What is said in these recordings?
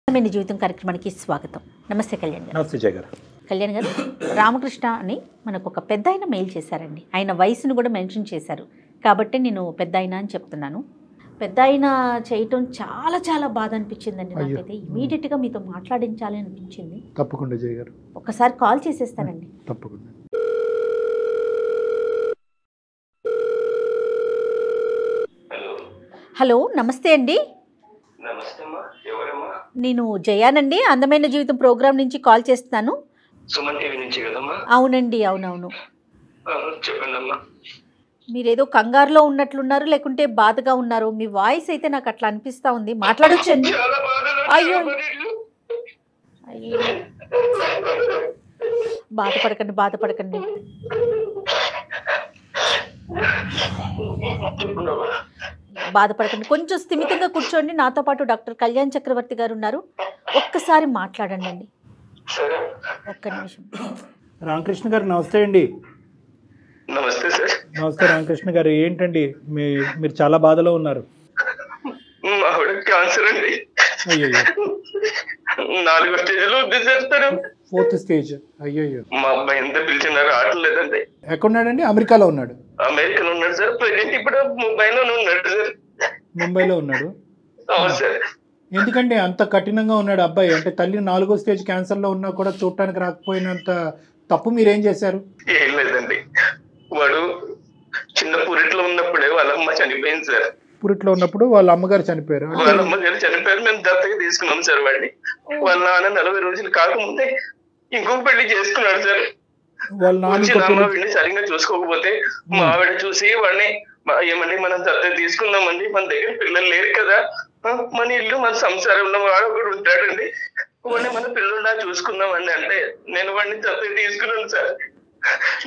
అందమైన జీవితం కార్యక్రమానికి స్వాగతం. నమస్తే కళ్యాణ్ గారు. నమస్తే జయ గారు. కళ్యాణ్ గారు, రామకృష్ణ అని మనకు ఒక పెద్ద ఆయన మెయిల్ చేశారండి. ఆయన వయసును కూడా మెన్షన్ చేశారు కాబట్టి నేను పెద్ద ఆయన అని చెప్తున్నాను. పెద్ద ఆయన చేయటం చాలా చాలా బాధ అనిపించిందండి. నాకైతే ఇమీడియట్గా మీతో మాట్లాడించాలి అనిపించింది. తప్పకుండా జయ గారు, ఒకసారి కాల్ చేసేస్తానండి. తప్పకుండా. హలో, నమస్తే అండి. నేను జయానండి, అందమైన జీవితం ప్రోగ్రామ్ నుంచి కాల్ చేస్తున్నాను. సుమన్ టీవీ నుంచి కదమ్మా? అవునండి, అవునవును. చెప్పండి అమ్మా. మీరేదో కంగారులో ఉన్నట్లున్నారు, లేకుంటే బాధగా ఉన్నారు. మీ వాయిస్ అయితే నాకు అట్లా అనిపిస్తా ఉంది. మాట్లాడొచ్చండి. అయ్యో అయ్యో, బాధపడకండి బాధపడకండి. బాధపడకండి, కొంచెం స్థిమితంగా కూర్చోండి. నాతో పాటు డాక్టర్ కళ్యాణ్ చక్రవర్తి గారు ఉన్నారు. ఒక్కసారి మాట్లాడండి అండి, ఒక్క నిమిషం. రామకృష్ణ గారు నమస్తే అండి. నమస్తే సార్. నమస్తే రామకృష్ణ గారు. ఏంటండి మీరు చాలా బాధలో ఉన్నారు? మా ఆవిడ క్యాన్సర్ అండి. అయ్యో, 4వ స్టేజ్లో ఉంది సార్. 4th stage. అయ్యో. మా అబ్బాయి ఎంత పిలిచినా రావట్లేదండి. ఎక్కడున్నాడండి? అమెరికాలో ఉన్నాడు. అమెరికాలో ఉన్నాడు సార్. ప్రెజెంట్ ఇప్పుడు ముంబైలోనే ఉన్నాడు సార్. ముంబైలో ఉన్నాడు. అవును సార్. ఎందుకంటే అంత కఠినంగా ఉన్నాడు అబ్బాయి? అంటే తల్లి 4వ స్టేజ్ క్యాన్సర్లో ఉన్నా కూడా చూడటానికి రాకపోయినంత తప్పు మీరేం చేశారు? ఏం లేదండి, వాడు చిన్న పురిట్లో ఉన్నప్పుడే వాళ్ళ అమ్మ చనిపోయింది సార్. పురిట్లో ఉన్నప్పుడు వాళ్ళ అమ్మగారు చనిపోయారు. వాళ్ళ అమ్మగారు చనిపోయారు. మేము దత్తగా తీసుకున్నాం సార్ వాడిని. వాళ్ళ నాన్న 40 రోజులు కాకముందే ఇంకొక పెళ్లి చేసుకున్నాడు సార్. వాళ్ళ నాన్న వీడిని సరిగ్గా చూసుకోకపోతే మా ఆవిడ చూసి వాడిని ఏమండి మనం దత్తత తీసుకున్నామండి, మన దగ్గర పిల్లలు లేరు కదా, మన ఇల్లు మన సంసారంలో వాడు ఒకడు ఉంటాడండి, వాడిని మన పిల్లల్లా చూసుకుందామండి అంటే నేను వాడిని దత్తత తీసుకున్నాను సార్.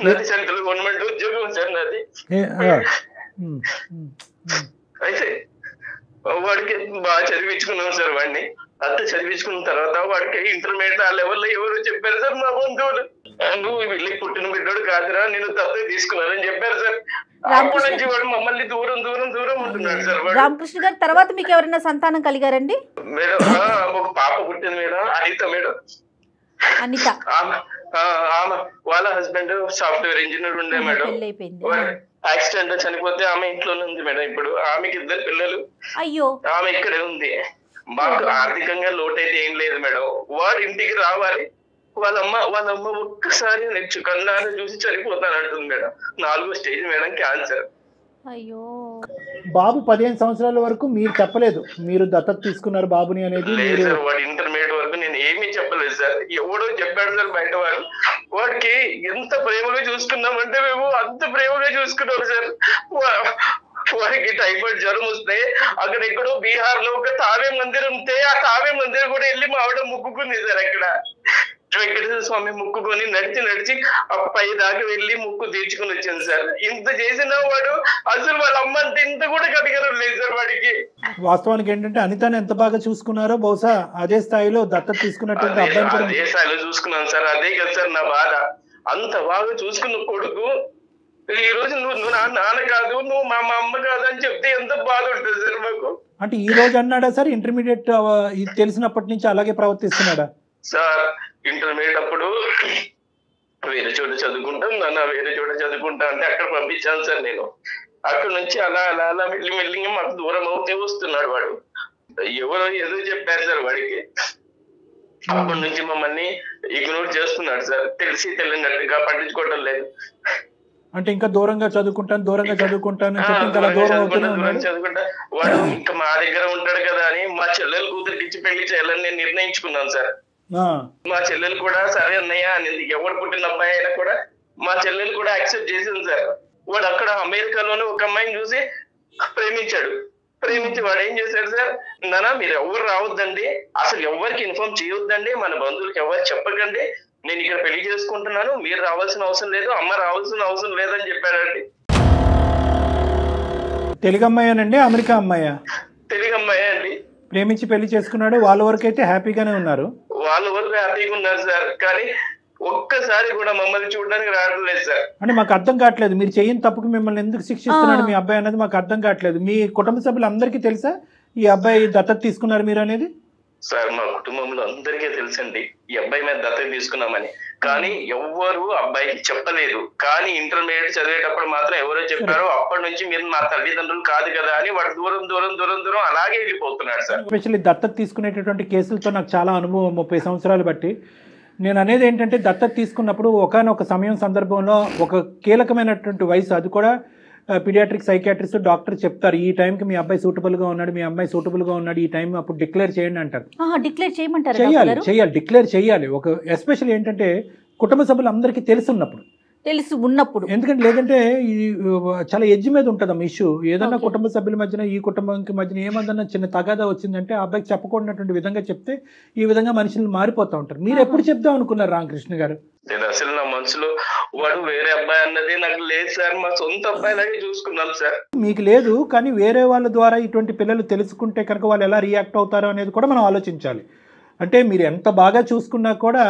నాది సెంట్రల్ గవర్నమెంట్ ఉద్యోగం సార్ నాది. అయితే వాడికి బాగా చదివించుకున్నాం సార్ వాడిని. అంత చదివించుకున్న తర్వాత వాడికి ఇంటర్మీడియట్ ఆ లెవెల్లో ఎవరు చెప్పారు సార్, మా బంధువులు, నువ్వు వీళ్ళకి పుట్టిన బిడ్డోడు కాదురా, నేను దత్తత తీసుకున్నానని చెప్పారు సార్. అప్పటి నుంచి వాడు మమ్మల్ని దూరం దూరం దూరం ఉంటున్నాడు సార్. రామకృష్ణ గారు, తర్వాత మీకు ఎవరైనా సంతానం కలిగారండి? మేడం ఒక పాప పుట్టింది మేడం, అనిత మేడం. అనిత? ఆమె వాళ్ళ హస్బెండ్ సాఫ్ట్వేర్ ఇంజనీర్ ఉండే మేడం. యాక్సిడెంట్ చనిపోతే ఆమె ఇంట్లోనే ఉంది మేడం. ఇప్పుడు ఆమెకి 2 పిల్లలు. అయ్యో. ఆమె ఇక్కడే ఉంది. మాకు ఆర్థికంగా లోటైతే ఏం లేదు మేడం. వాడు ఇంటికి రావాలి, వాళ్ళ అమ్మ ఒక్కసారి కన్నాను చూసి చనిపోతానంటుంది మేడం. 4వ స్టేజ్ మేడం క్యాన్సర్. అయ్యో. బాబు 15 సంవత్సరాల వరకు మీరు చెప్పలేదు మీరు దత్తత తీసుకున్నారు బాబుని అనేది? వాడు ఇంటర్మీడియట్ వరకు నేను ఏమీ చెప్పలేదు సార్. ఎవడో చెప్పాడు సార్ బయట వాడు. వాడికి ఎంత ప్రేమగా చూసుకున్నామంటే మేము అంత ప్రేమగా చూసుకున్నాం సార్. వాడికి టైఫాయిడ్ జ్వరం వస్తే అక్కడ ఎక్కడో బీహార్ లో ఒక తావే మందిరం ఉంటే ఆ తావే మందిరం కూడా వెళ్ళి మా ఆవిడ ముక్కుకుంది సార్. అక్కడ వెంకటేశ్వర స్వామి ముక్కుకొని నడిచి పై దాకా వెళ్ళి ముక్కు తీర్చుకుని వచ్చింది సార్. ఇంత చేసినా వాడు అసలు వాళ్ళ అమ్మ అంటే ఇంత కూడా కడిగరం లేదు సార్ వాడికి. వాస్తవానికి ఏంటంటే అనితని ఎంత బాగా చూసుకున్నారో బహుశా అదే స్థాయిలో దత్తత తీసుకున్నట్టు అదే స్థాయిలో చూసుకున్నాను సార్. అదే కదా సార్ నా బాధ. అంత బాగా చూసుకున్న కొడుకు ఈ రోజు నువ్వు నాన్న కాదు, నువ్వు మా అమ్మ కాదు అని చెప్తే ఎంత బాధ ఉంటుంది సార్ మాకు. అంటే ఈ రోజు అన్నాడా సార్? ఇంటర్మీడియట్ తెలిసినప్పటి నుంచి అలాగే ప్రవర్తిస్తున్నాడా సార్? ఇంటర్మీడియట్ అప్పుడు వేరే చోట చదువుకుంటాం నాన్న, వేరే చోట చదువుకుంటా అంటే అక్కడ పంపించాను సార్ నేను. అక్కడ నుంచి అలా అలా అలా మెల్లిగా మాకు దూరం అవుతే వస్తున్నాడు వాడు. ఎవరో ఏదో చెప్పారు సార్ వాడికి. అప్పటి నుంచి మమ్మల్ని ఇగ్నోర్ చేస్తున్నాడు సార్. తెలిసి తెలియనట్టుగా పట్టించుకోవడం లేదు. అంటే ఇంకా దూరంగా చదువుకుంటాను చదువుకుంటా వాడు ఇంకా మా దగ్గర ఉంటాడు కదా అని మా చెల్లెలు కూతురికి ఇచ్చి పెళ్లి చేయాలని నేను నిర్ణయించుకున్నాను సార్. మా చెల్లెలు కూడా సరే అన్నయ్య అనేది, ఎవరు పుట్టిన అబ్బాయి అయినా కూడా మా చెల్లెలు కూడా యాక్సెప్ట్ చేసింది సార్. వాడు అక్కడ అమెరికాలోనే ఒక అమ్మాయిని చూసి ప్రేమించి వాడు ఏం చేశాడు సార్, నాన్న మీరు ఎవరు రావద్దండి, అసలు ఎవరికి ఇన్ఫార్మ్ చేయొద్దండి, మన బంధువులకి ఎవరు చెప్పకండి, నేను ఇక్కడ పెళ్లి చేసుకుంటున్నాను, మీరు రావాల్సిన అవసరం లేదు, అమ్మ రావాల్సిన అవసరం లేదని చెప్పాడండి. తెలుగు అమ్మాయేనండి? అమెరికా అమ్మాయా? తెలుగు అమ్మాయి అండి. ప్రేమించి పెళ్లి చేసుకున్నాడు. వాళ్ళ వరకు అయితే హ్యాపీగానే ఉన్నారు. వాళ్ళ వరకు హ్యాపీగా ఉన్నారు సార్. కానీ ఒక్కసారి కూడా మమ్మల్ని చూడడానికి రావడం లేదు సార్. అంటే మాకు అర్థం కావట్లేదు, మీరు చేయని తప్పుకు మిమ్మల్ని ఎందుకు శిక్షిస్తున్నాడు మీ అబ్బాయి అనేది మాకు అర్థం కావట్లేదు. మీ కుటుంబ సభ్యులు అందరికీ తెలుసా ఈ అబ్బాయి దత్తత తీసుకున్నారు మీరు అనేది? సార్ మా కుటుంబంలో అందరికీ తెలుసండి ఈ అబ్బాయి మీద దత్తత తీసుకున్నామని, కానీ ఎవ్వరు అబ్బాయికి చెప్పలేదు. కానీ ఇంటర్మీడియట్ చదివేటప్పుడు మాత్రం ఎవరో చెప్పారు, అప్పటి నుంచి మీరు మా తల్లిదండ్రులు కాదు కదా అని వాడు దూరం దూరం దూరం దూరం అలాగే వెళ్ళిపోతున్నాడు సార్. ఎస్పెషల్లీ దత్తత తీసుకునేటటువంటి కేసులతో నాకు చాలా అనుభవం 30 సంవత్సరాలు బట్టి. నేను అనేది ఏంటంటే దత్తత తీసుకున్నప్పుడు ఒకానొక సమయం సందర్భంలో ఒక కీలకమైనటువంటి వయసు, అది కూడా పీడియాట్రిక్ సైకియాట్రిస్ట్ డాక్టర్ చెప్తారు, ఈ టైంకి మీ అబ్బాయి సూటబుల్గా ఉన్నాడు, మీ అమ్మాయి సూటబుల్గా ఉన్నాడు, ఈ టైం అప్పుడు డిక్లేర్ చేయండి అంటారు. డిక్లేర్ చేయమంటారు, చేయాలి, డిక్లేర్ చేయాలి. ఒక ఎస్పెషల్లీ ఏంటంటే కుటుంబ సభ్యులు అందరికీ తెలిసి ఉన్నప్పుడు, ఎందుకంటే లేదంటే ఇది చాలా ఎడ్జ్ మీద ఉంటుందమ్మా ఇష్యూ. ఏదన్నా కుటుంబ సభ్యుల మధ్యన, ఈ కుటుంబంకి మధ్యన ఏమన్నా చిన్న తగాదా వచ్చిందంటే ఆ అబ్బాయికి చెప్పకూడనటువంటి విధంగా చెప్తే ఈ విధంగా మనుషులు మారిపోతూ ఉంటారు. మీరు ఎప్పుడు చెప్దాం అనుకున్నారు రామకృష్ణ గారు? నేను అసలు నా మనసులో వాడు వేరే అబ్బాయి అన్నది నాకు లేదు సార్, మా సొంత అబ్బాయి లాగే చూసుకున్నాం సార్. మీకు లేదు, కానీ వేరే వాళ్ళ ద్వారా ఇటువంటి పిల్లలు తెలుసుకుంటే కనుక వాళ్ళు ఎలా రియాక్ట్ అవుతారో అనేది కూడా మనం ఆలోచించాలి. అంటే మీరు ఎంత బాగా చూసుకున్నా కూడా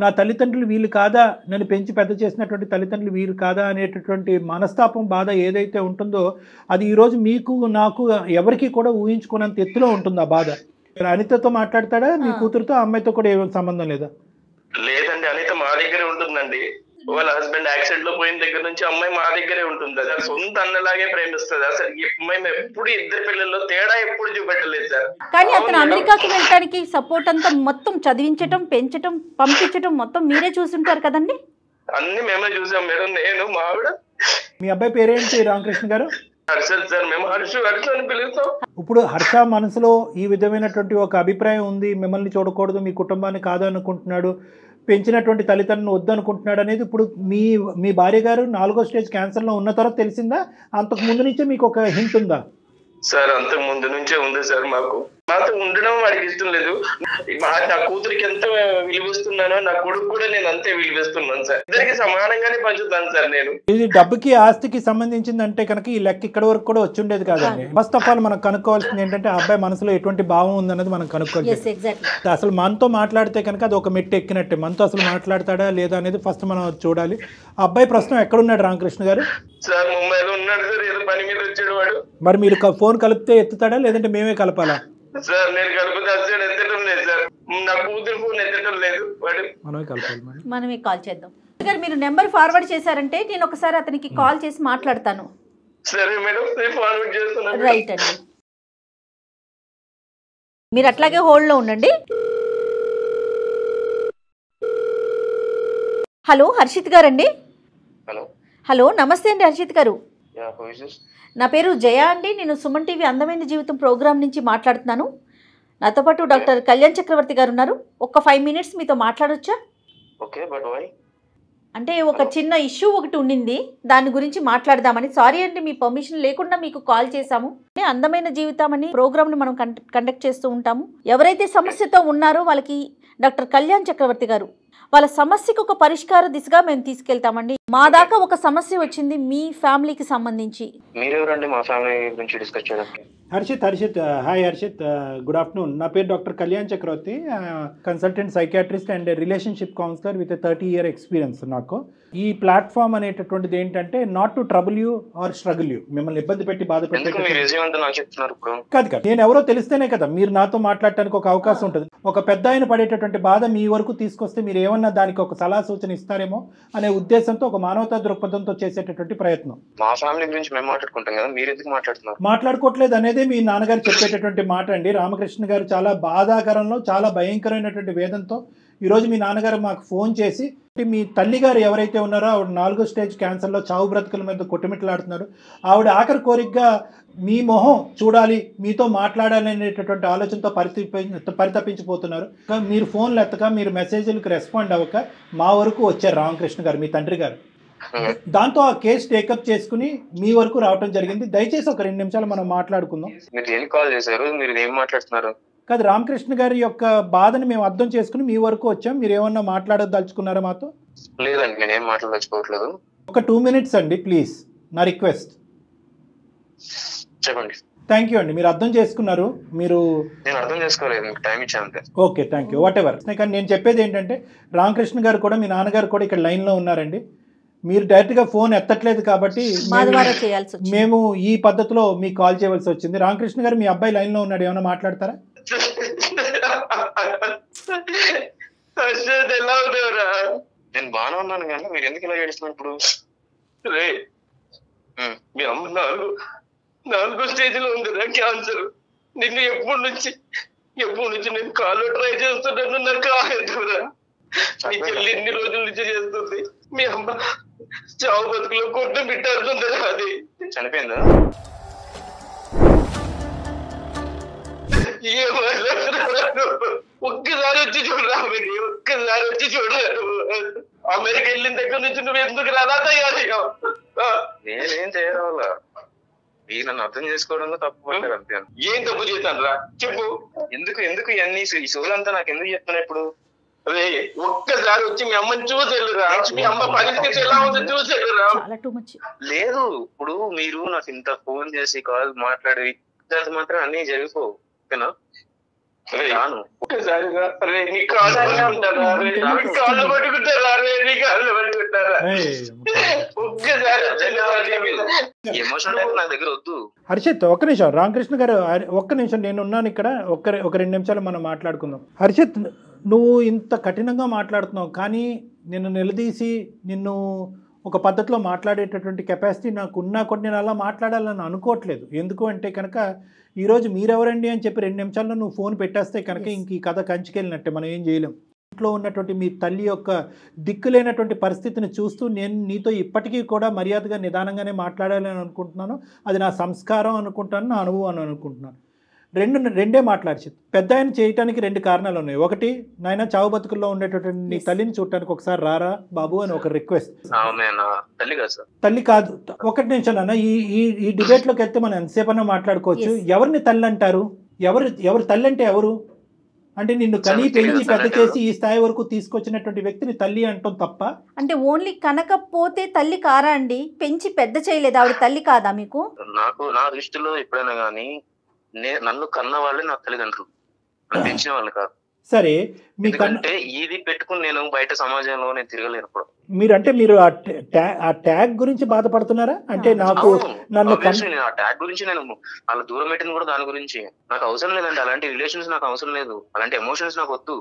నా తల్లిదండ్రులు వీళ్ళు కాదా, నన్ను పెంచి పెద్ద చేసినటువంటి తల్లిదండ్రులు వీరు కాదా అనేటటువంటి మనస్తాపం, బాధ ఏదైతే ఉంటుందో అది ఈరోజు మీకు నాకు ఎవరికి కూడా ఊహించుకున్నంత ఎత్తులో ఉంటుంది ఆ బాధ. అనితతో మాట్లాడతాడా మీ కూతురుతో? అమ్మాయితో కూడా ఏమైనా సంబంధం లేదా? లేదండి, అనిత మా దగ్గరే ఉంటుందండి. వాళ్ళ హస్బెండ్ యాక్సిడెంట్ లో పోయిన దగ్గర నుంచి అమ్మాయి మా దగ్గరే ఉంటుంది. అసలు సొంత అన్నలాగే ప్రేమిస్తుంది. అసలు మేము ఎప్పుడు ఇద్దరు పిల్లల్లో తేడా ఎప్పుడు చూపెట్టలేదు సార్. కానీ అతను అమెరికాకి వెళ్ళడానికి సపోర్ట్ అంతా మొత్తం చదివించటం, పెంచటం, పంపించటం మొత్తం మీరే చూసుంటారు కదండి? అన్ని మేమే చూసాం మేడం, నేను మా ఆవిడ. మీ అబ్బాయి పేరేంటి రామకృష్ణ గారు? హర్షద్ సార్, మేము హర్ష అని పిలుస్తాం. ఇప్పుడు హర్ష మనసులో ఈ విధమైనటువంటి ఒక అభిప్రాయం ఉంది, మిమ్మల్ని చూడకూడదు, మీ కుటుంబాన్ని కాదనుకుంటున్నాడు, పెంచినటువంటి తల్లిదండ్రులను వద్దనుకుంటున్నాడు అనేది ఇప్పుడు మీ భార్య గారు 4వ స్టేజ్ క్యాన్సర్లో ఉన్న తర్వాత తెలిసిందా? అంతకు ముందు నుంచే మీకు ఒక హింట్ ఉందా? సార్ అంతకు ముందు నుంచే ఉంది సార్. మాతో ఉండడం వాడికి ఇష్టం లేదు. నా కూతురికి ఎంత విలువిస్తున్నానో నా కొడుకు కూడా నేను అంతే విలువిస్తున్నాను సార్. ఇద్దరికి సమానంగానే పంచుతాను సార్ నేను. ఇది డబ్బుకి ఆస్తికి సంబంధించింది అంటే కనుక ఈ లెక్క ఇక్కడ వరకు కూడా వచ్చి ఉండేది కాదండి. ఫస్ట్ ఆఫ్ ఆల్ మనం కనుక్కోవాల్సింది ఏంటంటే ఆ అబ్బాయి మనసులో ఎటువంటి భావం ఉందన్నది మనం కనుక్కోవాలి. అసలు మనతో మాట్లాడితే కనుక అది ఒక మెట్టు ఎక్కినట్టే. మనతో అసలు మాట్లాడతాడా లేదా అనేది ఫస్ట్ మనం చూడాలి. ఆ అబ్బాయి ప్రస్తుతం ఎక్కడున్నాడు రామకృష్ణ గారు? సార్ ముంబైలో ఉన్నాడు సార్, ఏదో పని మీద వచ్చాడు వాడు. మరి మీరు ఫోన్ కలిపితే ఎత్తుతాడా లేదంటే మేమే కలపాలా? సార్ నేను కలిపితే అసలు ఎత్తడం లేదు సార్, నా కూతురు ఫోన్ ఎత్తడం లేదు వాడు. మనమే కాల్ చేద్దాం. మీరు నెంబర్ ఫార్వర్డ్ చేశారంటే నేను ఒకసారి అతనికి కాల్ చేసి మాట్లాడతాను. సరే మేడం, నేను ఫార్వర్డ్ చేస్తున్నాను. రైట్ అండి, మీరు అట్లాగే హోల్డ్ లో ఉండండి. హలో హర్షిత్ గారండి? హలో నమస్తే అండి హర్షిత్ గారు. నా పేరు జయ అండి, నేను సుమన్ టీవీ అందమైన జీవితం ప్రోగ్రామ్ నుంచి మాట్లాడుతున్నాను. నాతో పాటు డాక్టర్ కళ్యాణ్ చక్రవర్తి గారు ఉన్నారు. ఒక 5 minutes మీతో మాట్లాడొచ్చా? అంటే ఒక చిన్న ఇష్యూ ఒకటి ఉండింది, దాని గురించి మాట్లాడదామని. సారీ అండి, మీ పర్మిషన్ లేకుండా మీకు కాల్ చేశాము. అందమైన జీవితం అని ప్రోగ్రామ్ని మనం కండక్ట్ చేస్తూ ఉంటాము. ఎవరైతే సమస్యతో ఉన్నారో వాళ్ళకి డాక్టర్ కళ్యాణ్ చక్రవర్తి గారు వాళ్ళ సమస్యకు ఒక పరిష్కార దిశగా మేము తీసుకెళ్తామండి. మా దాకా ఒక సమస్య వచ్చింది మీ ఫ్యామిలీకి సంబంధించి. మీరెవరండి మా ఫ్యామిలీ గురించి డిస్కస్ చేయడానికి? Harshit hi Harshit, good afternoon. నా పేరు doctor Kalyan Chakravarthi, consultant psychiatrist and relationship counsellor with 30 year experience నాకు. ఈ ప్లాట్ఫామ్ అనేటటువంటిది ఏంటంటే not to trouble you or struggle you, మిమ్మల్ని ఇబ్బంది పెట్టి బాధ పెట్టి కాదు. నేను ఎవరో తెలిస్తేనే కదా మీరు నాతో మాట్లాడటానికి ఒక అవకాశం ఉంటుంది. ఒక పెద్ద ఆయన పడేటటువంటి బాధ మీ వరకు తీసుకొస్తే మీరు ఏమన్నా దానికి ఒక సలహా సూచన ఇస్తారేమో అనే ఉద్దేశంతో, ఒక మానవతా దృక్పథంతో చేసేటటువంటి ప్రయత్నం. మా ఫ్యామిలీ గురించి మేము మాట్లాడుకుంటాం కదా, మీరు ఎందుకు మాట్లాడుతున్నారు? మాట్లాడుకోవట్లేదు అనేది మీ నాన్నగారు చెప్పేటటువంటి మాట అండి. రామకృష్ణ గారు చాలా బాధాకరంలో, చాలా భయంకరమైనటువంటి వేదంతో ఈరోజు మీ నాన్నగారు మాకు ఫోన్ చేసి, మీ తల్లి గారు ఎవరైతే ఉన్నారో ఆవిడ 4వ స్టేజ్ క్యాన్సర్లో చావు బ్రతుకుల మీద కొట్టుమిట్లాడుతున్నారు. ఆవిడ ఆఖరి కోరికగా మీ మొహం చూడాలి, మీతో మాట్లాడాలి అనేటటువంటి ఆలోచనతో పరితపించిపోతున్నారు. మీరు ఫోన్లు ఎత్తక, మీరు మెసేజ్లకు రెస్పాండ్ అవ్వక మా వరకు వచ్చారు రామకృష్ణ గారు, మీ తండ్రి గారు. దాంతో ఆ కేసు టేకప్ చేసుకుని మీ వరకు రావటం జరిగింది. దయచేసి ఒక 2 నిమిషాలు మనం మాట్లాడుకుందాం. మీరు ఏం కాల్ చేశారు? మీరు ఏం మాట్లాడుతున్నారు? కాదు, రామకృష్ణ గారి యొక్క బాధని మేము అర్థం చేసుకుని మీ వరకు వచ్చాం. మీరు ఏమన్నా మాట్లాడదలుచుకున్నారా మాతో? లేదండి, నేనేం మాట్లాడదలుచుకోవట్లేదు. ఒక 2 minutes అండి ప్లీజ్, నా రిక్వెస్ట్. చెప్పండి. థ్యాంక్ యూ అండి, మీరు అర్థం చేసుకున్నారు. నేను అర్థం చేసుకోలేదు, మీకు టైం ఇచ్చాను. Okay, thank you, what ever. కానీ నేను చెప్పేది ఏంటంటే రామకృష్ణ గారు కూడా, మీ నాన్నగారు కూడా ఇక్కడ లైన్లో ఉన్నారండి. మీరు డైరెక్ట్గా ఫోన్ ఎత్తట్లేదు కాబట్టి మేము ఈ పద్ధతిలో మీకు కాల్ చేయవలసి వచ్చింది. రామకృష్ణ గారు, మీ అబ్బాయి లైన్లో ఉన్నాడు, ఏమైనా మాట్లాడతారా? హర్షద్ ఎలా ఉన్నావురా? నేను బాగానే ఉన్నాను కానీ మీరు ఎందుకు ఇలా ఏడుస్తున్నారు ఇప్పుడు? రే మీ అమ్మ నాలుగో స్టేజ్ లో ఉందిరా క్యాన్సర్. నిన్ను ఎప్పటి నుంచి నేను కాల్లో ట్రై చేస్తున్నాను, నాకు కాలేదురా. నీ చెల్లి ఎన్ని రోజుల నుంచి చేస్తుంది. మీ అమ్మ చావు బతుకులో కొట్టు బిట్టాడుతుందిరా. అది చనిపోయిందా? ఒక్కసారి వచ్చి చూడరా, ఒక్కసారి వచ్చి చూడరా. అమెరికా వెళ్ళిన దగ్గర నుంచి నువ్వు ఎందుకు అలా తయారయ్యావు? నేనేం చేయరావాల, మీరు నన్ను అర్థం చేసుకోవడంలో తప్పు పడ్డారు అంతే. ఏం తప్పు చేశాను రా చెప్పు. ఎందుకు ఇవన్నీ ఈ సోలంతా నాకు ఎందుకు చెప్తున్నా ఇప్పుడు? అదే ఒక్కసారి వచ్చి మీ అమ్మని చూసేళ్ళురా. మీ అమ్మ పరిస్థితి ఎలా ఉందో చూసేళ్ళురా. లేదు, ఇప్పుడు మీరు నాకు ఇంత ఫోన్ చేసి కాల్ మాట్లాడి దాంతో మాత్రం అన్ని జరిగిపోవు, ఓకేనా? రాను ఒక్కసారి నీ కాళ్ళు పట్టుకుంటారా? నీ కాళ్ళు పట్టుకుంటారా? నీ కాళ్ళు పట్టుకుంటారా? ఒక్కసారి ఎమోషన్ నా దగ్గర వద్దు. హర్షిత్ ఒక్క నిమిషం, రామకృష్ణ గారు ఒక్క నిమిషం, నేను ఉన్నాను ఇక్కడ. ఒక 2 నిమిషాలు మనం మాట్లాడుకుందాం. హర్షిత్, నువ్వు ఇంత కఠినంగా మాట్లాడుతున్నావు, కానీ నిన్ను నిలదీసి నిన్ను ఒక పద్ధతిలో మాట్లాడేటటువంటి కెపాసిటీ నాకు ఉన్నా కూడా నేను అలా మాట్లాడాలని అనుకోవట్లేదు. ఎందుకు అంటే కనుక ఈరోజు మీరెవరండి అని చెప్పి 2 నిమిషాల్లో నువ్వు ఫోన్ పెట్టేస్తే కనుక ఇంక ఈ కథ కంచికెళ్ళినట్టే, మనం ఏం చేయలేం. ఇంట్లో ఉన్నటువంటి మీ తల్లి యొక్క దిక్కులేనటువంటి పరిస్థితిని చూస్తూ నేను నీతో ఇప్పటికీ కూడా మర్యాదగా నిదానంగానే మాట్లాడాలని అనుకుంటున్నాను. అది నా సంస్కారం అనుకుంటాను, నా అనుభవం అని అనుకుంటున్నాను. రెండే మాట్లాడి పెద్ద ఆయన చేయటానికి 2 కారణాలు ఉన్నాయి. ఒకటి, నాయన చావు బతుకుల్లో ఉండేటటువంటి నీ తల్లిని చూడటానికి ఒకసారి రారా బాబు అని ఒక రిక్వెస్ట్. తల్లి కాదు, 1 నిమిషం నాన్న, ఈ డిబేట్ లోకి వెళ్తే మనం ఎంతసేపన్నా మాట్లాడుకోవచ్చు. ఎవరిని తల్లి అంటారు? ఎవరు తల్లి అంటే ఎవరు? అంటే నిన్ను కనీ పెంచి పెద్ద చేసి ఈ స్థాయి వరకు తీసుకొచ్చినటువంటి వ్యక్తిని తల్లి అంటాం తప్ప. అంటే ఓన్లీ కనకపోతే తల్లి కారా అండి? పెంచి పెద్ద చేయలేదు, ఆవిడ తల్లి కాదా మీకు? నా దృష్టిలో ఎప్పుడైనా గానీ నన్ను కన్న వాళ్ళే నా తల్లిదండ్రులు, పెంచిన వాళ్ళు కాదు. సరే, ఎందుకంటే ఇది పెట్టుకుని నేను బయట సమాజంలో నేను తిరగలేను. ఇప్పుడు మీరు ఆ ట్యాగ్ గురించి బాధపడుతున్నారా? అంటే నాకు నన్ను ఆ ట్యాగ్ గురించి నేను వాళ్ళ దూరం పెట్టింది కూడా దాని గురించి. నాకు అవసరం లేదండి అలాంటి రిలేషన్స్, నాకు అవసరం లేదు అలాంటి ఎమోషన్స్ నాకు వద్దు.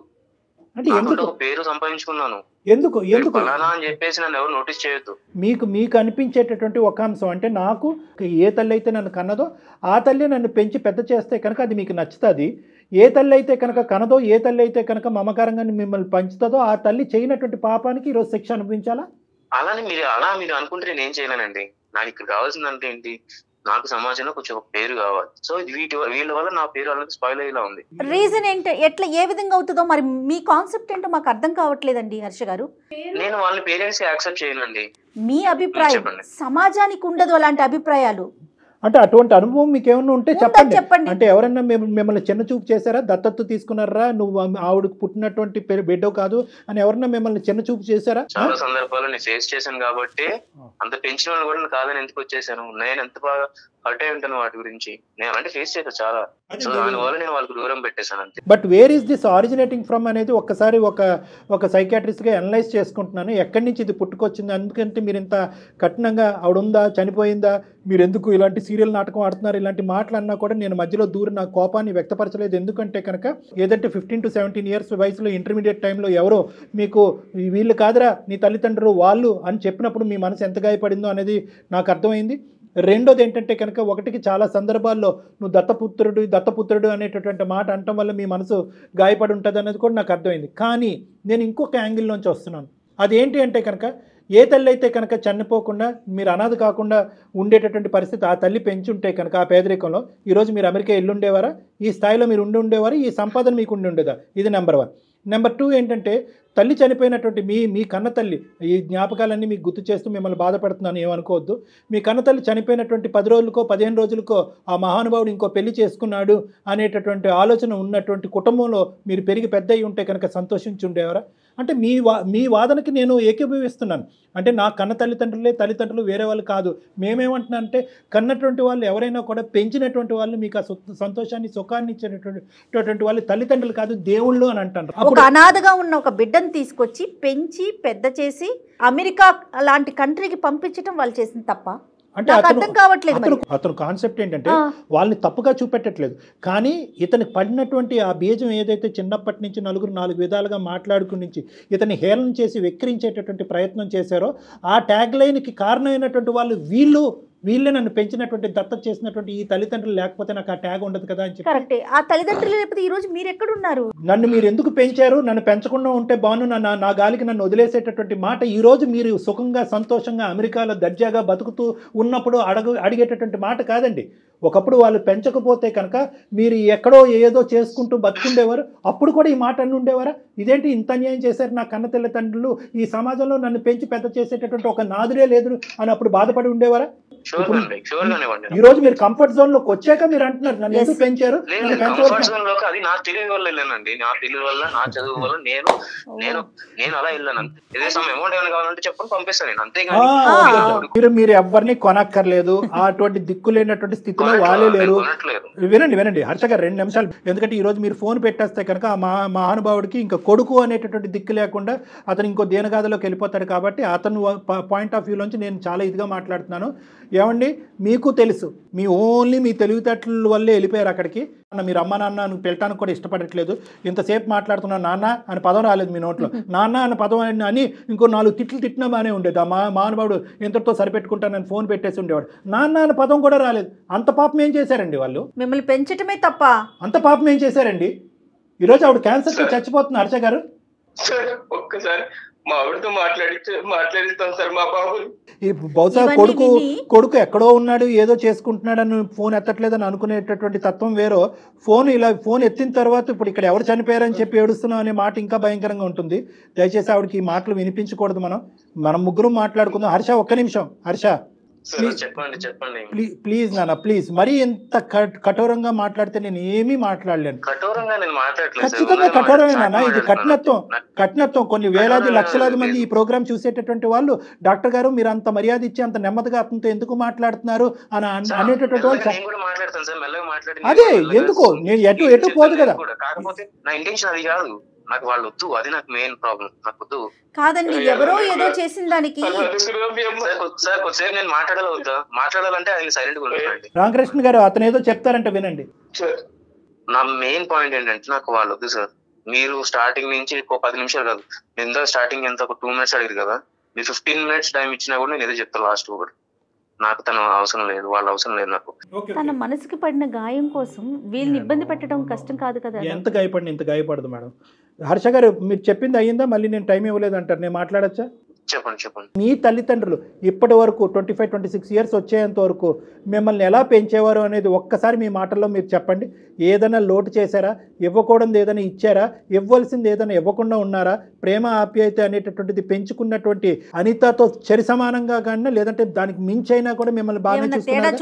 అంటే ఎందుకు పేరు సంపాదించుకున్నాను, ఎందుకు అని చెప్పేసి నన్ను ఎవరు నోటీస్ చేయొద్దు. మీకు అనిపించేటటువంటి ఒక అంశం అంటే, నాకు ఏ తల్లి అయితే నన్ను కన్నదో ఆ తల్లి నన్ను పెంచి పెద్ద చేస్తే కనుక అది మీకు నచ్చుతుంది. ఏ తల్లి అయితే కనుక కనదో, ఏ తల్లి అయితే కనుక మమకారంగా మిమ్మల్ని పంచుతుందో ఆ తల్లి చేయనటువంటి పాపానికి ఈరోజు శిక్ష అనిపించాలా? అలా మీరు అనుకుంటే నేను ఏం చేయలేనండి. నాకు ఇక్కడ కావాల్సిందంటే ఏంటి, నాకు సమాజంలో కొంచెం ఒక పేరు కావాలి. సో వీళ్ళ వల్ల నా పేరు అనేది స్పాయిల్ అయ్యేలా ఉంది. రీజన్ ఏంటి, ఎట్లా ఏ విధంగా అవుతుందో మరి మీ కాన్సెప్ట్ ఏంటో మాకు అర్థం కావట్లేదండి హర్ష గారు. నేను వాళ్ళ పేరెంట్స్ యాక్సెప్ట్ చేయనండి. మీ అభిప్రాయం, సమాజానికి ఉండదు అలాంటి అభిప్రాయాలు. అంటే అటువంటి అనుభవం మీకు ఏమన్నా ఉంటే చెప్పండి. అంటే ఎవరన్నా మిమ్మల్ని చిన్న చూపు చేశారా? దత్తత తీసుకున్నారా? నువ్వు ఆవిడకు పుట్టినటువంటి బిడ్డో కాదు అని ఎవరన్నా మిమ్మల్ని చిన్న చూపు చేశారా? చాలా సందర్భాలు నేను ఫేస్ చేశాను కాబట్టి అంత పెంచిన వాళ్ళు కూడా కాదని ఎందుకు వచ్చేసాను. నేను ఎంత బాగా హర్ట్ అయి ఉంటాను వాటి గురించి. నేను అలాంటి ఫేస్ చేశాను చాలా. సో దానివల్ల నేను వాళ్ళకి దూరం పెట్టేశాను అంతే. But where is this originating from అనేది ఒక్కసారి ఒక సైకాట్రిస్ట్ గా అనలైజ్ చేసుకుంటున్నాను. ఎక్కడి నుంచి ఇది పుట్టుకొచ్చింది? ఎందుకంటే మీరు ఇంత కఠినంగా ఆవిడ ఉందా, చనిపోయిందా, మీరు ఎందుకు ఇలాంటి సీరియల్ నాటకం ఆడుతున్నారు, ఇలాంటి మాటలు అన్నా కూడా నేను మధ్యలో దూరం నా కోపాన్ని వ్యక్తపరచలేదు. ఎందుకంటే కనుక ఏదంటే 15 to 17 years వయసులో ఇంటర్మీడియట్ టైంలో ఎవరో మీకు వీళ్ళు కాదురా నీ తల్లిదండ్రులు వాళ్ళు అని చెప్పినప్పుడు మీ మనసు ఎంత గాయపడిందో అనేది నాకు అర్థమైంది. రెండోది ఏంటంటే కనుక, ఒకటికి చాలా సందర్భాల్లో నువ్వు దత్తపుత్రుడు అనేటటువంటి మాట అనటం వల్ల మీ మనసు గాయపడి ఉంటుంది అనేది కూడా నాకు అర్థమైంది. కానీ నేను ఇంకొక యాంగిల్లోంచి వస్తున్నాను. అదేంటి అంటే కనుక, ఏ తల్లి అయితే కనుక చనిపోకుండా మీరు అనాథ కాకుండా ఉండేటటువంటి పరిస్థితి ఆ తల్లి పెంచుంటే కనుక ఆ పేదరికంలో ఈరోజు మీరు అమెరికా వెళ్ళుండేవారా? ఈ స్థాయిలో మీరు ఉండేవారా? ఈ సంపాదన మీకు ఉండేదా? ఇది నెంబర్ 1. నెంబర్ 2 ఏంటంటే, తల్లి చనిపోయినటువంటి మీ కన్న తల్లి, ఈ జ్ఞాపకాలన్నీ మీకు గుర్తు చేస్తూ మిమ్మల్ని బాధపడుతున్నాను, ఏమనుకోవద్దు. మీ కన్న తల్లి చనిపోయినటువంటి 10 రోజులకో 15 రోజులకో ఆ మహానుభావుడు ఇంకో పెళ్లి చేసుకున్నాడు అనేటటువంటి ఆలోచన ఉన్నటువంటి కుటుంబంలో మీరు పెరిగి పెద్ద అయి ఉంటే కనుక సంతోషించి ఉండేవారా? అంటే మీ వాదనకి నేను ఏకీభవిస్తున్నాను. అంటే నా కన్న తల్లిదండ్రులు వేరే వాళ్ళు కాదు. మేమేమంటున్నా అంటే, కన్నటువంటి వాళ్ళు ఎవరైనా కూడా పెంచినటువంటి వాళ్ళు మీకు ఆ సంతోషాన్ని సుఖాన్ని ఇచ్చేటటువంటి వాళ్ళు తల్లిదండ్రులు కాదు, దేవుళ్ళు అని అంటారు. ఒక అనాథగా ఉన్న ఒక బిడ్డను తీసుకొచ్చి పెంచి పెద్ద చేసి అమెరికా లాంటి కంట్రీకి పంపించడం వాళ్ళు చేసిన తప్ప? అంటే నాకు అర్థం కావట్లేదు మరి. అతను కాన్సెప్ట్ ఏంటంటే వాళ్ళని తప్పుగా చూపెట్టట్లేదు, కానీ ఇతనికి పడినటువంటి ఆ బీజం ఏదైతే చిన్నప్పటి నుంచి నలుగురు 4 విధాలుగా మాట్లాడుకుని నుంచి ఇతన్ని హేళన చేసి వెక్కిరించేటటువంటి ప్రయత్నం చేశారో ఆ ట్యాగ్ లైన్కి కారణమైనటువంటి వాళ్ళు వీళ్ళే నన్ను పెంచినటువంటి దత్తత చేసినటువంటి ఈ తల్లిదండ్రులు లేకపోతే నాకు ఆ ట్యాగ్ ఉండదు కదా అని చెప్పి. కరెక్టే. ఆ తల్లిదండ్రులు లేకపోతే ఈ రోజు మీరు ఎక్కడున్నారు? నన్ను మీరు ఎందుకు పెంచారు, నన్ను పెంచకుండా ఉంటే బాను, నా గాలికి నన్ను వదిలేసేటటువంటి మాట ఈ రోజు మీరు సుఖంగా సంతోషంగా అమెరికాలో దర్జాగా బతుకుతూ ఉన్నప్పుడు అడిగేటటువంటి మాట కాదండి. ఒకప్పుడు వాళ్ళు పెంచకపోతే కనుక మీరు ఎక్కడో ఏదో చేసుకుంటూ బతుకుండేవారు, అప్పుడు కూడా ఈ మాట అన్ని ఉండేవారా? ఇదేంటి ఇంత అన్యాయం చేశారు నా కన్న తల్లిదండ్రులు, ఈ సమాజంలో నన్ను పెంచి పెద్ద చేసేటటువంటి ఒక నాదురే లేదు అని అప్పుడు బాధపడి ఉండేవారా? ఈ రోజు మీరు కంఫర్ట్ జోన్ లోకి వచ్చాక మీరు అంటున్నారు నన్ను ఎందుకు పెంచారు. అది నా తెలివి వల్ల వెళ్ళానండి, నా తెలివి వల్ల, నా చదువు వల్ల నేను అలా వెళ్ళాను. ఇదే సమయం అమౌంట్ ఏమైనా కావాలంటే చెప్పని పంపిస్తాను నేను, అంతేగాని మీరు ఎవరిని కొనక్కర్లేదు. అటువంటి దిక్కు లేనటువంటి స్థితిలో వాళ్ళే లేరు. వినండి హర్ష గారు 2 నిమిషాలు. ఎందుకంటే ఈ రోజు మీరు ఫోన్ పెట్టేస్తే కనుక ఆ మహానుభావుడికి ఇంకా కొడుకు అనేటటువంటి దిక్కు లేకుండా అతను ఇంకో దేనగాథలోకి వెళ్ళిపోతాడు. కాబట్టి అతను పాయింట్ ఆఫ్ వ్యూలోంచి నేను చాలా ఇదిగా మాట్లాడుతున్నాను. ఏమండి, మీకు తెలుసు మీ తెలివితేటల వల్లే వెళ్ళిపోయారు అక్కడికి. మీరు అమ్మ నాన్న అని పిలటానికి కూడా ఇష్టపడట్లేదు. ఇంతసేపు మాట్లాడుతున్నా నాన్న అని పదం రాలేదు మీ నోట్లో. నాన్న అన్న పదం అని ఇంకో 4 తిట్లు తిట్టినా బాగానే ఉండేది. ఆ మహానుభావుడు ఇంతటితో సరిపెట్టుకుంటానని ఫోన్ పెట్టేసి ఉండేవాడు. నాన్న అన్న పదం కూడా రాలేదు. అంత పాపం ఏం చేశారండి వాళ్ళు? మిమ్మల్ని పెంచటమే తప్ప అంత పాపం ఏం చేశారండి? ఈరోజు ఆవిడ క్యాన్సర్తో చచ్చిపోతుంది. హర్ష గారు ఒక్కసారి మా ఆవిడతో మాట్లాడిస్తాం సార్ మా బాబు. ఈ బహుశా కొడుకు ఎక్కడో ఉన్నాడు, ఏదో చేసుకుంటున్నాడని ఫోన్ ఎత్తట్లేదని అనుకునేటటువంటి తత్వం వేరో, ఫోన్ ఎత్తిన తర్వాత ఇప్పుడు ఇక్కడ ఎవరు చనిపోయారని చెప్పి ఏడుస్తున్నాం అనే మాట ఇంకా భయంకరంగా ఉంటుంది. దయచేసి ఆవిడకి ఈ మాటలు వినిపించకూడదు. మనం ముగ్గురు మాట్లాడుకుందాం. హర్ష, ఒక్క నిమిషం. హర్ష చెప్పండి ప్లీజ్ నాన్న, ప్లీజ్. మరి ఎంత కఠోరంగా మాట్లాడితే నేను ఏమీ మాట్లాడలేను. ఖచ్చితంగా కఠోరమే నాన్న. ఇది కఠినత్వం. కొన్ని వేలాది లక్షలాది మంది ఈ ప్రోగ్రామ్ చూసేటటువంటి వాళ్ళు డాక్టర్ గారు మీరు అంత మర్యాద ఇచ్చి అంత నెమ్మదిగా అతనితో ఎందుకు మాట్లాడుతున్నారు అని అనేటటువంటి వాళ్ళు. అదే ఎందుకో నేను ఎటు పోదు కదా. నాకు వాళ్ళు వద్దు, అది నాకు మెయిన్ ప్రాబ్లం. నాకు వద్దు కాదండి, ఎవరో ఏదో చేసిన దానికి సార్ కొద్దిసేపు నేను మాట్లాడాలంటే ఆయన సైలెంట్ గా ఉంటానండి. రామకృష్ణ గారు అతను ఏదో చెప్తారంటే వినండి. నా మెయిన్ పాయింట్ ఏంటంటే నాకు వాళ్ళు వద్దు సార్. మీరు స్టార్టింగ్ నుంచి ఒక 10 నిమిషాలు కాదు, ఎంత స్టార్టింగ్ ఎంత ఒక 2 minutes అడిగారు కదా, మీరు 15 minutes టైం ఇచ్చినా కూడా నేను ఏదో చెప్తాను లాస్ట్ ఒకటి. నాకు తన అవసరం లేదు, వాళ్ళ అవసరం లేదు నాకు. తన మనసుకి పడిన గాయం కోసం వీళ్ళని ఇబ్బంది పెట్టడం కష్టం కాదు కదా. ఎంత గాయపడిన ఇంత గాయపడదు మేడం. హర్ష గారు మీరు చెప్పింది అయ్యిందా? మళ్ళీ నేను టైం ఇవ్వలేదు అంటారు, నేను మాట్లాడచ్చా? చెప్పండి. మీ తల్లిదండ్రులు ఇప్పటి వరకు 25-26 years వచ్చేంత వరకు మిమ్మల్ని ఎలా పెంచేవారు అనేది ఒక్కసారి మీ మాటల్లో మీరు చెప్పండి. ఏదైనా లోటు చేశారా? ఇవ్వకూడదు ఏదైనా ఇచ్చారా? ఇవ్వాల్సింది ఏదైనా ఇవ్వకుండా ఉన్నారా? ప్రేమ ఆప్యాయత అనేటటువంటిది పెంచుకున్నటువంటి అనితతో చరి సమానంగా కానీ లేదంటే దానికి మించైనా కూడా మిమ్మల్ని బాగా చూసుకున్నారా?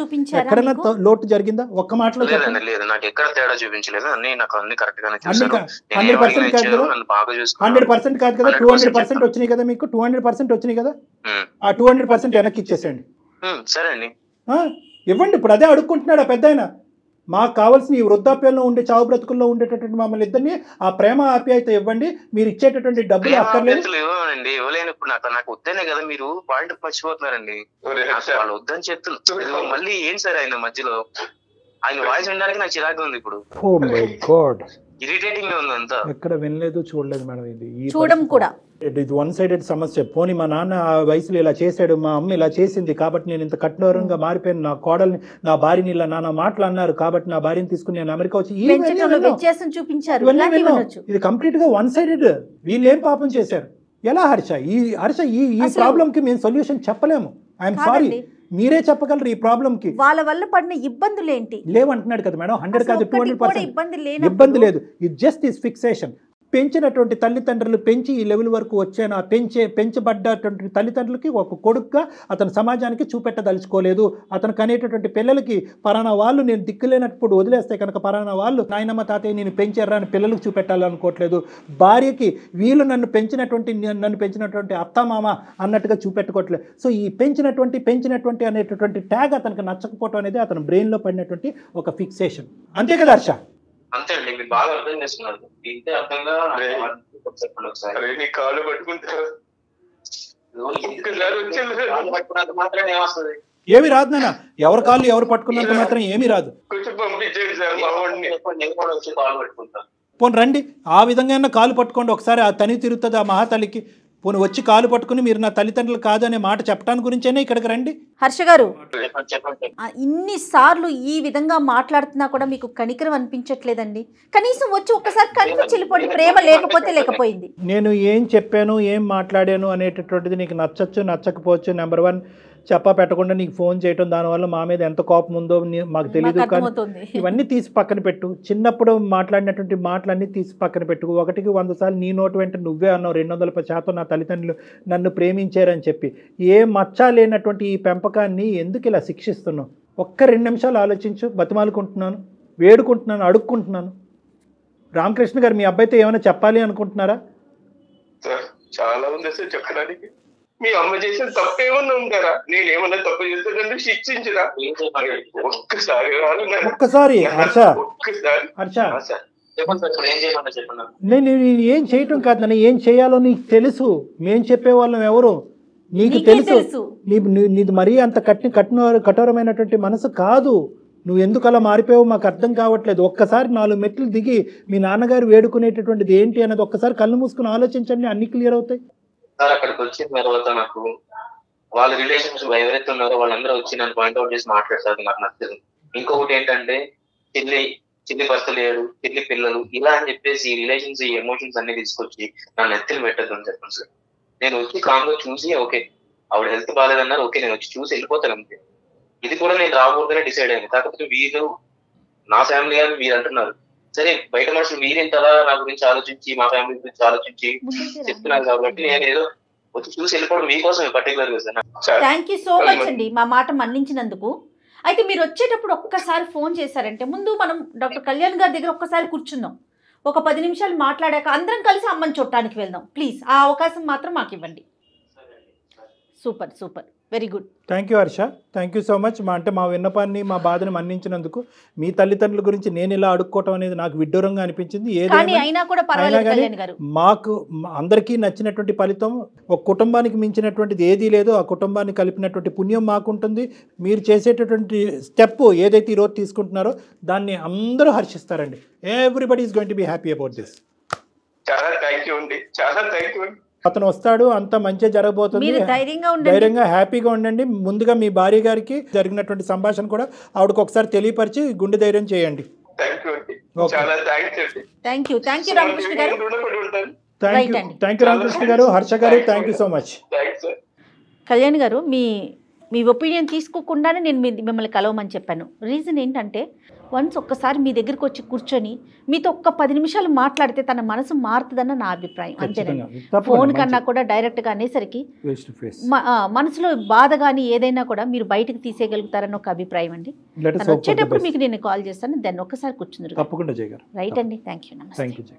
ఎక్కడైనా లోటు జరిగిందా? ఒక్క మాటలో చెప్పండి. నాకు ఎక్కడ తేడా చూపించలేదు. నాకు అన్ని కరెక్ట్ గానే 100% కాదు కదా, 100% కాదు కదా, 200% వచ్చినాయి కదా, మీకు 200% వచ్చినాయి కదా. ఆ 200% వెనక్కి ఇచ్చేసేయండి. సరే అండి, ఇవ్వండి. ఇప్పుడు అదే అడుక్కుంటున్నాడు ఆ పెద్దాయన. మాకు కావాల్సిన ఈ వృద్ధాప్యంలో ఉండే చావు బ్రతుకుల్లో ఉండేటటువంటి మమ్మల్ని ఇద్దరిని ఆ ప్రేమ ఆప్యాయత ఇవ్వండి. మీరు ఇచ్చేటటువంటి డబ్బులు అక్కర్లేదు. ఇవ్వనండి, ఇవ్వలేను. ఇప్పుడు నాకు వద్దనే కదా మీరు పాయింట్ మర్చిపోతున్నారండి. వాళ్ళు వద్దని చెప్తున్నారు. మళ్ళీ ఏం సార్ ఆయన మధ్యలో ఆయన వాయిస్ వినడానికి నాకు చిరాకు ఉంది. ఇప్పుడు ఇరిటేటింగ్ గా ఉంది అంతా. ఎక్కడ వినలేదు చూడలేదు మేడం. ఇది చూడడం కూడా ఇది 1-sided సమస్య. పోనీ మా నాన్న ఆ వయసులో ఇలా చేశాడు, మా అమ్మ ఇలా చేసింది కాబట్టి నేను ఇంత కఠోరంగా మారిపోయాను, నా కోడల్ని నా భార్యని ఇలా నాన్న మాటలు అన్నారు కాబట్టి నా భార్యని తీసుకుని నేను అమెరికా వచ్చి చూపించారు. ఇది కంప్లీట్ గా 1-sided. వీళ్ళు ఏం పాపం చేశారు? ఎలా హర్ష ఈ ప్రాబ్లం కి మేము సొల్యూషన్ చెప్పలేము. ఐఎమ్ సారీ, మీరే చెప్పగలరు ఈ ప్రాబ్లం కి. వాళ్ళ వల్ల పడిన ఇబ్బందులు ఏంటి లేవంటున్నాడు కదా మేడం. 100 కాదు 200% ఇబ్బంది లేదు. It just is fixation. పెంచినటువంటి తల్లిదండ్రులు పెంచి ఈ లెవెల్ వరకు వచ్చాను. ఆ పెంచబడ్డటువంటి తల్లిదండ్రులకి ఒక కొడుకుగా అతను సమాజానికి చూపెట్టదలుచుకోలేదు. అతనికి అనేటటువంటి పిల్లలకి పరానా వాళ్ళు నేను దిక్కులేనప్పుడు వదిలేస్తే కనుక పరానా వాళ్ళు నాయనమ్మ తాతయ్య నేను పెంచారా అని పిల్లలకు చూపెట్టాలనుకోవట్లేదు. భార్యకి వీళ్ళు నన్ను పెంచినటువంటి అత్తమామ అన్నట్టుగా చూపెట్టుకోవట్లేదు. సో ఈ పెంచినటువంటి అనేటటువంటి ట్యాగ్ అతనికి నచ్చకపోవటం అనేది అతని బ్రెయిన్లో పడినటువంటి ఒక ఫిక్సేషన్. అంతే కదా హర్ష? అంతే అండి, మీరు బాగా అర్థం చేసుకున్నారు. ఇంతే అర్థంగా కాళ్ళు పట్టుకుంటారు మాత్రమే ఏమొస్తుంది? ఏమి రాదు నాన్న, ఎవరి కాళ్ళు ఎవరు పట్టుకున్నంత మాత్రం ఏమీ రాదు. కొంచెం పంపించండి సార్ మా వాడిని. నేను కూడా వచ్చి కాల్ పెట్టుకుంటాను. పోనీ రండి, ఆ విధంగా కాలు పట్టుకోండి ఒకసారి, ఆ తని తిరుగుతుంది ఆ మహాతల్లికి. పోనీ వచ్చి కాలు పట్టుకుని మీరు నా తల్లిదండ్రులు కాదనే మాట చెప్పడానికి గురించేనే ఇక్కడికి రండి. హర్ష గారు, చెప్పండి. ఇన్నిసార్లు ఈ విధంగా మాట్లాడుతున్నా కూడా మీకు కనికరం అనిపించట్లేదండి? కనీసం వచ్చి ఒక్కసారి కనిపించి వెళ్ళిపోండి. ప్రేమ లేకపోతే లేకపోయింది. నేను ఏం చెప్పాను, ఏం మాట్లాడాను అనేటటువంటిది నీకు నచ్చచ్చు నచ్చకపోవచ్చు. నెంబర్ 1 చెప్పా పెట్టకుండా నీకు ఫోన్ చేయటం, దానివల్ల మా మీద ఎంత కోపం ఉందో మాకు తెలియదు. కానీ ఇవన్నీ తీసి పక్కన పెట్టు. చిన్నప్పుడు మాట్లాడినటువంటి మాటలన్నీ తీసి పక్కన పెట్టు. 1కి 100 సార్లు నీ నోటు వెంట నువ్వే అన్నావు 210% నా తల్లిదండ్రులు నన్ను ప్రేమించారని చెప్పి. ఏ మచ్చ లేనటువంటి ఈ పెంపకాన్ని ఎందుకు ఇలా శిక్షిస్తున్నావు? ఒక్క 2 నిమిషాలు ఆలోచించు. బతిమాలుకుంటున్నాను, వేడుకుంటున్నాను, అడుక్కుంటున్నాను. రామకృష్ణ గారు, మీ అబ్బాయితో ఏమైనా చెప్పాలి అనుకుంటున్నారా? సార్ చాలా ఉంది సార్ చెప్పడానికి. మీ అమ్మ చేసిన తప్పేమన్నా ఉంటారా? నేనేమన్నా తప్పు చేస్తానంటే శిక్షించరా? ఒక్కసారి ఒక్కసారి హర్ష, హర్ష చెప్పండి సార్, ఇప్పుడు ఏం చేయమన్నా చెప్పండి. నేను ఏం చేయటం కాదు నన్ను, ఏం చేయాలో నీకు తెలుసు. మేం చెప్పేవాళ్ళం ఎవరు నీకు తెలుసు. నీది మరీ అంత కఠోరమైనటువంటి మనసు కాదు. నువ్వు ఎందుకు అలా మారిపోయావు మాకు అర్థం కావట్లేదు. ఒక్కసారి 4 మెట్లు దిగి మీ నాన్నగారు వేడుకునేటటువంటిది ఏంటి అన్నది ఒక్కసారి కళ్ళు మూసుకుని ఆలోచించండి, అన్ని క్లియర్ అవుతాయి. సార్ అక్కడికి వచ్చిన తర్వాత నాకు వాళ్ళ రిలేషన్స్ ఎవరైతే ఉన్నారో వాళ్ళందరూ వచ్చి నన్ను పాయింట్అవుట్ చేసి మాట్లాడతారు, నాకు నచ్చదు. ఇంకొకటి ఏంటంటే చిల్లి భర్త లేడు, చిల్లి పిల్లలు ఇలా అని చెప్పేసి ఈ రిలేషన్స్ ఈ ఎమోషన్స్ అన్ని తీసుకొచ్చి నన్ను ఎత్తులు పెట్టద్దు అని చెప్పండి సార్. నేను వచ్చి కామ్గా చూసి ఓకే ఆవిడ హెల్త్ బాగాలేదన్నారు, ఓకే నేను వచ్చి చూసి వెళ్ళిపోతాను అంతే. ఇది కూడా నేను రాకూడదనే డిసైడ్ అయింది. కాకపోతే వీళ్ళు నా ఫ్యామిలీ అని మీరు అంటున్నారు. సరే బయట మనుషులు మీరింతలా నా గురించి ఆలోచించి మా ఫ్యామిలీ గురించి ఆలోచించి చెప్తున్నారు కాబట్టి నేను ఏదో వచ్చి చూసి వెళ్ళిపోవడం మీకోసమే పర్టికులర్ గా sir. Thank you so much అండి మా మాట మన్నించినందుకు. అయితే మీరు వచ్చేటప్పుడు ఒక్కసారి ఫోన్ చేశారంటే ముందు మనం డాక్టర్ కళ్యాణ్ గారి దగ్గర ఒక్కసారి కూర్చుందాం, ఒక 10 నిమిషాలు మాట్లాడాక అందరం కలిసి అమ్మని చూడటానికి వెళ్దాం ప్లీజ్. ఆ అవకాశం మాత్రం మాకు ఇవ్వండి. Super super, very good. Thank you Harsha, thank you so much. మా విన్నపాన్ని మా బాధని మన్నించినందుకు. మీ తల్లిదండ్రుల గురించి నేను ఇలా అడుక్కోవటం అనేది నాకు విడ్డూరంగా అనిపించింది. అయినా కూడా పర్వాలేదు కళ్యాణ్ గారు, మాకు అందరికీ నచ్చినటువంటి ఫలితం ఒక కుటుంబానికి మించినటువంటిది ఏదీ లేదు. ఆ కుటుంబాన్ని కలిపినటువంటి పుణ్యం మాకుంటుంది. మీరు చేసేటటువంటి స్టెప్ ఏదైతే ఈరోజు తీసుకుంటున్నారో దాన్ని అందరూ హర్షిస్తారండి. Everybody is going to be happy about this. చాలా థ్యాంక్ యూ అండి, చాలా థ్యాంక్ యూ అండి. అతను వస్తాడు, అంత మంచిగా జరగబోతుంది. ధైర్యంగా హ్యాపీగా ఉండండి. ముందుగా మీ భార్య గారికి జరిగినటువంటి సంభాషణ కూడా ఆవిడకి ఒకసారి తెలియపరిచి గుండె ధైర్యం చేయండి. థ్యాంక్ యూ రామకృష్ణ గారు. థ్యాంక్ యూ రామకృష్ణ గారు. హర్ష గారు thank you so much. Kalyan గారు, మీ ఒపీనియన్ తీసుకోకుండానే నేను మిమ్మల్ని కలవమని చెప్పాను. రీజన్ ఏంటంటే వన్స్ ఒక్కసారి మీ దగ్గరికి వచ్చి కూర్చొని మీతో ఒక్క 10 నిమిషాలు మాట్లాడితే తన మనసు మారుతుందన్న నా అభిప్రాయం. అంతేనండి, ఫోన్ కన్నా కూడా డైరెక్ట్గా అనేసరికి మనసులో బాధ కానీ ఏదైనా కూడా మీరు బయటకు తీసేయగలుగుతారని ఒక అభిప్రాయం అండి. వచ్చేటప్పుడు మీకు నేను కాల్ చేస్తాను, దాన్ని ఒక్కసారి కూర్చుందరు. తప్పకుండా చేయగలరు. రైట్ అండి, థ్యాంక్ యూ. నమస్తే.